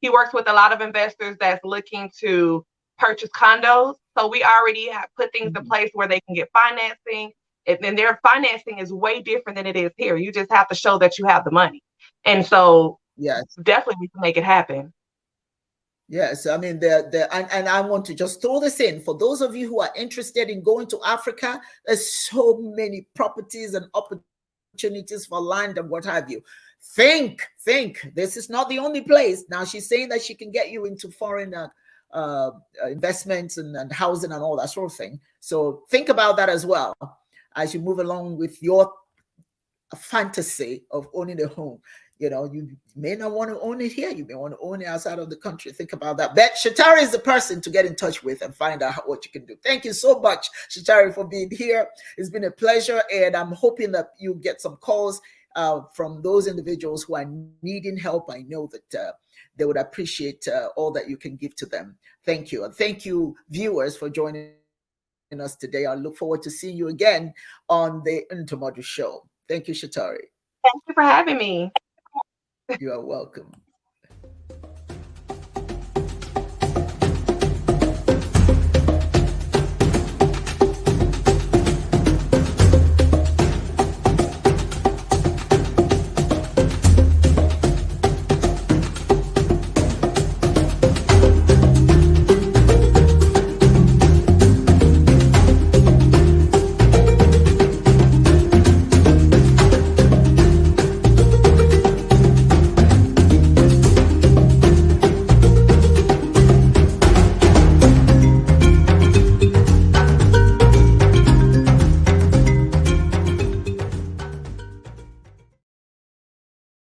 He works with a lot of investors that's looking to purchase condos. So we already have put things in place where they can get financing. And their financing is way different than it is here. You just have to show that you have the money. And so yes, definitely we can make it happen. Yes, I mean, and I want to just throw this in for those of you who are interested in going to Africa. There's so many properties and opportunities for land and what have you. Think. This is not the only place. Now she's saying that she can get you into foreign investments and housing and all that sort of thing. So think about that as well as you move along with your fantasy of owning a home. You may not want to own it here. You may want to own it outside of the country. Think about that. But Shatorri is the person to get in touch with and find out what you can do. Thank you so much, Shatorri, for being here. It's been a pleasure, and I'm hoping that you get some calls from those individuals who are needing help. I know that they would appreciate all that you can give to them. Thank you. And thank you, viewers, for joining us today. I look forward to seeing you again on the Ndumodu Show. Thank you, Shatorri. Thank you for having me. You are welcome.